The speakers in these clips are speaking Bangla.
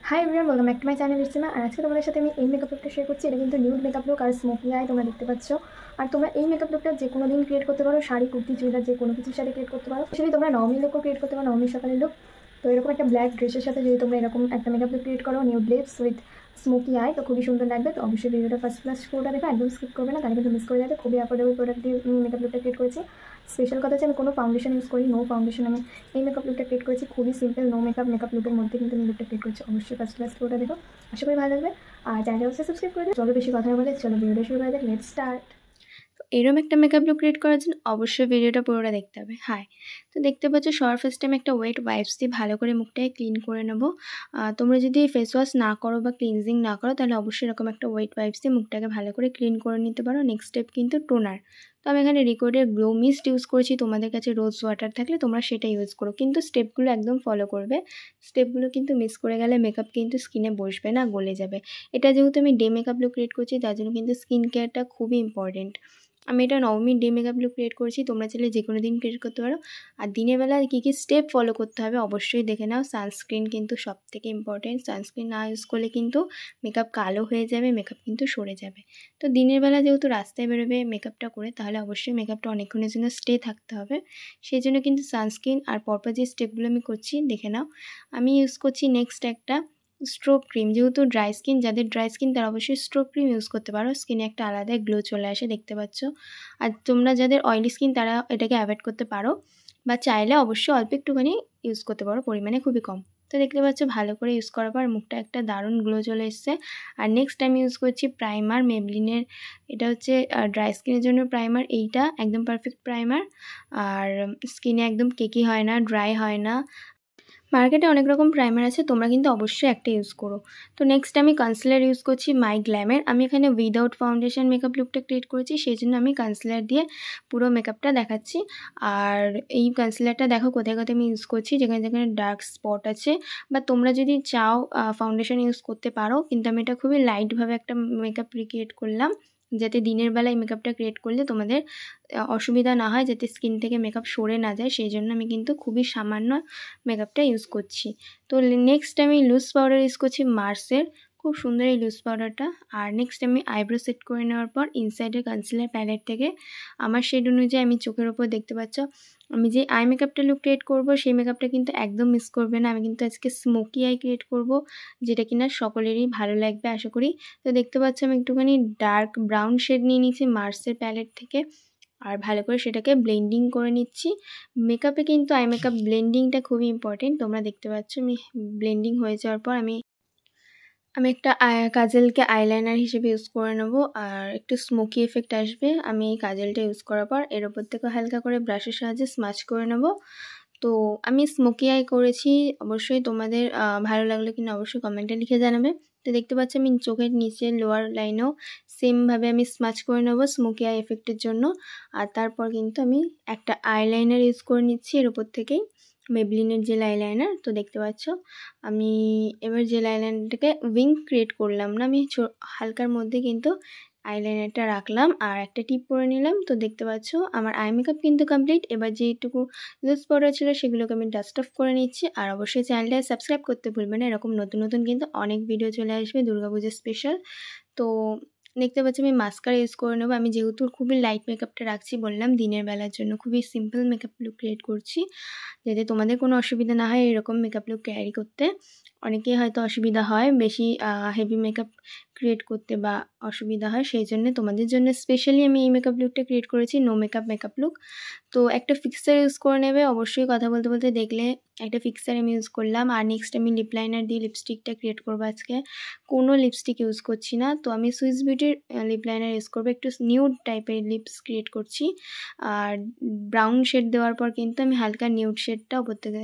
High everyone, welcome back to my channel রিসিমা। আর আজকে তোমাদের সাথে আমি এই মেকআপ লুকটা শেয়ার করছি। এটা কিন্তু nude makeup look R smoky I তোমরা দেখতে পাচ্ছ। আর তোমরা এই মেকআপ লুকটা যে কোনো দিন ক্রিয়েট করতে পারো, শাড়ি, কুর্তি, চুড়িদার যে কোনো কিছুর সাথে ক্রিয়েট করতে পারো। স্পেশালি তোমরা নবমী লুকও ক্রিয়েট করতে পারো, নবমী সকালের লুক। তো এরকম একটা ব্ল্যাক ড্রেসের সাথে যদি তোমরা এরকম একটা মেকআপ লুক ক্রিয়েট করো, nude lips with smoky eye, তো খুবই সুন্দর লাগবে। তো অবশ্যই ভিডিওটা ফার্স্ট পুরোটা দেখো, একদম স্কিপ করবে না, তাহলে কিন্তু মিস করে যাবে। খুবই অ্যাফোর্ডেবল প্রোডাক্ট দিয়ে মেকআপ লুকটা ক্রিয়েট করেছি। স্পেশাল কথা হচ্ছে আমি কোনো ফাউন্ডেশন ইউজ করি, নো ফাউন্ডেশন আমি এই মেকআপ লুকটা ক্রিয়েট করেছি। খুবই সিম্পল নো মেকআপ লুকের মধ্যে কিন্তু আমি লুকটা ক্রিয়েট করেছি। অবশ্যই ফার্স্ট পুরোটা দেখো, আশা করি ভালো লাগবে। আর চ্যানেলটা অবশ্যই সাবস্ক্রাইব করে দিও। চলো বেশি কথা বলে চলো ভিডিওটা শুরু করা যাক। Let's start. এরকম একটা মেকআপ লুক ক্রিয়েট করার জন্য অবশ্যই ভিডিওটা পুরোটা দেখতে হবে। তো দেখতে পাচ্ছ সবার ফার্স্ট টাইম একটা ওয়েট ওয়াইপস দিয়ে ভালো করে মুখটাকে ক্লিন করে নেবো। তোমরা যদি ফেস ওয়াশ না করো বা ক্লিনজিং না করো, তাহলে অবশ্যই এরকম একটা ওয়েট ওয়াইপস দিয়ে মুখটাকে ভালো করে ক্লিন করে নিতে পারো। নেক্সট স্টেপ কিন্তু টোনার। তো আমি এখানে রিকোডের গ্লো মিস্ট ইউজ করছি। তোমাদের কাছে রোজ ওয়াটার থাকলে তোমরা সেটা ইউজ করো, কিন্তু স্টেপগুলো একদম ফলো করবে। স্টেপগুলো কিন্তু মিস করে গেলে মেকআপ কিন্তু স্কিনে বসবে না, গলে যাবে। এটা যেহেতু আমি ডে মেকআপ লুক ক্রিয়েট করছি, তার জন্য কিন্তু স্কিন কেয়ারটা খুবই ইম্পর্টেন্ট। আমি এটা নবমীর ডে মেকআপ লুক ক্রিয়েট করেছি, তোমরা চাইলে যে কোনো দিন ক্রিয়েট করতে পারো। আর দিনের বেলা কী কী স্টেপ ফলো করতে হবে অবশ্যই দেখে নাও। সানস্ক্রিন কিন্তু সব থেকে ইম্পর্টেন্ট। সানস্ক্রিন না ইউজ করলে কিন্তু মেকআপ কালো হয়ে যাবে, মেকআপ কিন্তু সরে যাবে। তো দিনের বেলা যেহেতু রাস্তায় বেরোবে মেকআপটা করে, তাহলে অবশ্যই মেকআপটা অনেকক্ষণের জন্য স্টে থাকতে হবে। সেই জন্য কিন্তু সানস্ক্রিন আর পরপর যে স্টেপগুলো আমি করছি দেখে নাও। আমি ইউজ করছি নেক্সট একটা স্ট্রোব ক্রিম। যেহেতু ড্রাই স্কিন, যাদের ড্রাই স্কিন তারা অবশ্যই স্ট্রোব ক্রিম ইউজ করতে পারো। স্কিনে একটা আলাদা গ্লো চলে আসে, দেখতে পাচ্ছ। আর তোমরা যাদের অয়েলি স্কিন তারা এটাকে অ্যাভয়েড করতে পারো, বা চাইলে অবশ্যই অল্প একটুখানি ইউজ করতে পারো, পরিমাণে খুবই কম। তো দেখতে পাচ্ছ ভালো করে ইউজ করার পর মুখটা একটা দারুণ গ্লো চলে এসছে। আর নেক্সট আমি ইউজ করছি প্রাইমার মেবলিনের। এটা হচ্ছে ড্রাই স্কিনের জন্য প্রাইমার। এইটা একদম পারফেক্ট প্রাইমার, আর স্কিনে একদম কেকি হয় না, ড্রাই হয় না। মার্কেটে অনেক রকম প্রাইমার আছে, তোমরা কিন্তু অবশ্যই একটা ইউজ করো। তো নেক্সট আমি কনসিলার ইউজ করছি মাই গ্ল্যামের। আমি এখানে উইদাউট ফাউন্ডেশন মেকআপ লুকটা ক্রিয়েট করেছি, সেই জন্য আমি কনসিলার দিয়ে পুরো মেকআপটা দেখাচ্ছি। আর এই কনসিলারটা দেখো কোথায় কোথায় আমি ইউজ করছি, যেখানে যেখানে ডার্ক স্পট আছে। বা তোমরা যদি চাও ফাউন্ডেশন ইউজ করতে পারো, কিন্তু আমি এটা খুবই লাইটভাবে একটা মেকআপ ক্রিয়েট করলাম, যাতে দিনের বেলায় মেকআপটা ক্রিয়েট করলে তোমাদের অসুবিধা না হয়, যাতে স্কিন থেকে মেকআপ সরে না যায়। সেই জন্য আমি কিন্তু খুবই সামান্য মেকআপটা ইউজ করছি। তো নেক্সট আমি লুজ পাউডার ইউজ করছি মার্সের, খুব সুন্দর এই লুজ পাউডারটা। আর নেক্সট আমি আইব্রো সেট করে নেওয়ার পর ইনসাইডের কনসিলার প্যালেট থেকে আমার শেড অনুযায়ী আমি চোখের ওপর দেখতে পাচ্ছ আমি যে আই মেকআপটা লুক ক্রিয়েট করব, সেই মেকআপটা কিন্তু একদম মিস করবে না। আমি কিন্তু আজকে স্মোকি আই ক্রিয়েট করব, যেটা কিনা সকলেরই ভালো লাগবে আশা করি। তো দেখতে পাচ্ছ আমি একটুখানি ডার্ক ব্রাউন শেড নিয়ে নিয়েছি মার্সের প্যালেট থেকে, আর ভালো করে সেটাকে ব্লেন্ডিং করে নিচ্ছি। মেকআপে কিন্তু আই মেকআপ ব্লেন্ডিংটা খুবই ইম্পর্টেন্ট। তোমরা দেখতে পাচ্ছ আমি ব্লেন্ডিং হয়ে যাওয়ার পর আমি একটা কাজলকে আইলাইনার হিসেবে ইউজ করে নেব, আর একটু স্মোকি এফেক্ট আসবে। আমি এই কাজলটা ইউজ করার পর এর ওপর থেকে হালকা করে ব্রাশের সাহায্যে স্মাচ করে নেব। তো আমি স্মোকি আই করেছি, অবশ্যই তোমাদের ভালো লাগলে কিনা অবশ্যই কমেন্টে লিখে জানাবে। তো দেখতে পাচ্ছি আমি চোখের নিচে লোয়ার লাইনেও সেমভাবে আমি স্মাচ করে নেব স্মোকি আই এফেক্টের জন্য। আর তারপর কিন্তু আমি একটা আইলাইনার ইউজ করে নিচ্ছি এর ওপর থেকেই, মেবলিনের জেল আইলাইনার। তো দেখতে পাচ্ছ আমি এবার জেল আইলাইনারটাকে উইং ক্রিয়েট করলাম না, আমি হালকার মধ্যে কিন্তু আইলাইনারটা রাখলাম আর একটা টিপ পরে নিলাম। তো দেখতে পাচ্ছ আমার আই মেকআপ কিন্তু কমপ্লিট। এবার যেটুকু লুজ পাউডার ছিল সেগুলোকে আমি ডাস্ট অফ করে নিচ্ছি। আর অবশ্যই চ্যানেলটা সাবস্ক্রাইব করতে ভুলবেন না, এরকম নতুন নতুন কিন্তু অনেক ভিডিও চলে আসবে দুর্গাপূজা স্পেশাল। তো দেখতে পাচ্ছি আমি মাস্কারা ইউজ করে নেবো। আমি যেহেতু খুবই লাইট মেকআপটা রাখছি বললাম, দিনের বেলার জন্য খুবই সিম্পল মেকআপ লুক ক্রিয়েট করছি, যাতে তোমাদের কোনো অসুবিধা না হয় এরকম মেকআপ লুক ক্যারি করতে। অনেকেই হয়তো অসুবিধা হয় বেশি হেভি মেকআপ ক্রিয়েট করতে বা অসুবিধা হয়, সেই জন্য তোমাদের জন্য স্পেশালি আমি এই মেকআপ লুকটা ক্রিয়েট করেছি, নো মেকআপ লুক। তো একটা ফিক্সার ইউজ করে নেবে অবশ্যই, কথা বলতে বলতে দেখলে একটা ফিক্সার আমি ইউজ করলাম। আর নেক্সট আমি লিপ লাইনার দিয়ে লিপস্টিকটা ক্রিয়েট করবো আজকে। কোনো লিপস্টিক ইউজ করছি না, তো আমি সুইস বিউটির লিপ লাইনার ইউজ করবো। একটু নিউড টাইপের লিপস ক্রিয়েট করছি, আর ব্রাউন শেড দেওয়ার পর কিন্তু আমি হালকা নিউড শেডটা ওপর থেকে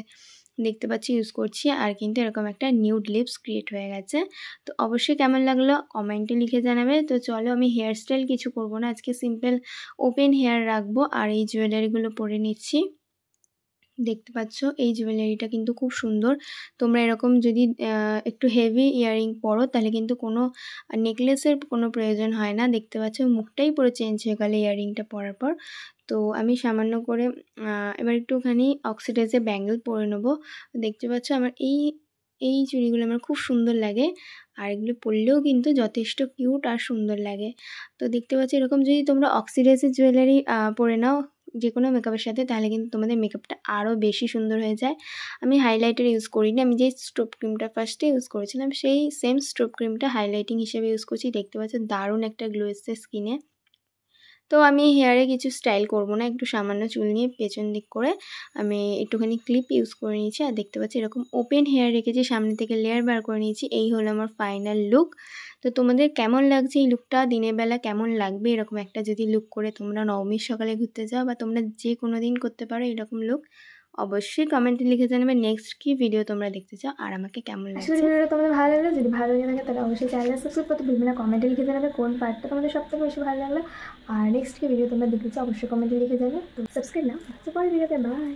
দেখতে পাচ্ছি ইউজ করছি, আর কিন্তু এরকম একটা নিউড লিপস ক্রিয়েট হয়ে গেছে। তো অবশ্যই কেমন লাগলো কমেন্টে লিখে জানাবে। তো চলো আমি হেয়ার স্টাইল কিছু করবো না আজকে, সিম্পল ওপেন হেয়ার রাখবো আর এই জুয়েলারিগুলো পরে নিচ্ছি। দেখতে পাচ্ছ এই জুয়েলারিটা কিন্তু খুব সুন্দর। তোমরা এরকম যদি একটু হেভি ইয়াররিং পরো, তাহলে কিন্তু কোনো নেকলেসের কোনো প্রয়োজন হয় না। দেখতে পাচ্ছ মুখটাই পুরো চেঞ্জ হয়ে গেল ইয়াররিংটা পরার পর। তো আমি সামান্য করে এবার একটুখানি অক্সিডাইজের ব্যাঙ্গেল পরে নেবো। দেখতে পাচ্ছ আমার এই এই চুড়িগুলো আমার খুব সুন্দর লাগে, আর এগুলো পরলেও কিন্তু যথেষ্ট কিউট আর সুন্দর লাগে। তো দেখতে পাচ্ছি এরকম যদি তোমরা অক্সিডাইজের জুয়েলারি পরে নাও যে কোনো মেকআপের সাথে, তাহলে কিন্তু তোমাদের মেকআপটা আরও বেশি সুন্দর হয়ে যায়। আমি হাইলাইটার ইউজ করিনি, আমি যে স্ট্রোব ক্রিমটা ফার্স্টে ইউজ করেছিলাম সেই সেম স্ট্রোব ক্রিমটা হাইলাইটিং হিসেবে ইউজ করছি। দেখতে পাচ্ছ দারুণ একটা গ্লো এসছে স্কিনে। তো আমি হেয়ারে কিছু স্টাইল করব না, একটু সামান্য চুল নিয়ে পেছন দিক করে আমি একটুখানি ক্লিপ ইউজ করে নিয়েছি। আর দেখতে পাচ্ছি এরকম ওপেন হেয়ার রেখেছি, সামনে থেকে লেয়ার বার করে নিয়েছি। এই হলো আমার ফাইনাল লুক। তো তোমাদের কেমন লাগছে এই লুকটা, দিনের বেলা কেমন লাগবে এরকম একটা যদি লুক করে তোমরা নবমীর সকালে ঘুরতে যাও, বা তোমরা যে কোনো দিন করতে পারো এরকম লুক, অবশ্যই কমেন্টে লিখে জানাবে নেক্সট কি ভিডিও তোমরা দেখতে চাও আর আমাকে কেমন লাগছে। আসলে ভিডিওটা তোমাদের ভালো লাগলো, যদি ভালো লেগে থাকে তাহলে অবশ্যই চ্যানেল সাবস্ক্রাইব করতে ভুলবে না। কমেন্টে লিখে জানাবে কোন পার্টটা তোমাদের সবথেকে বেশি ভালো লাগলো, আর নেক্সট কি ভিডিও তোমরা দেখতে চাও অবশ্যই কমেন্টে লিখে জানাবে। তো সাবস্ক্রাইব না, পরের ভিডিওতে বাই।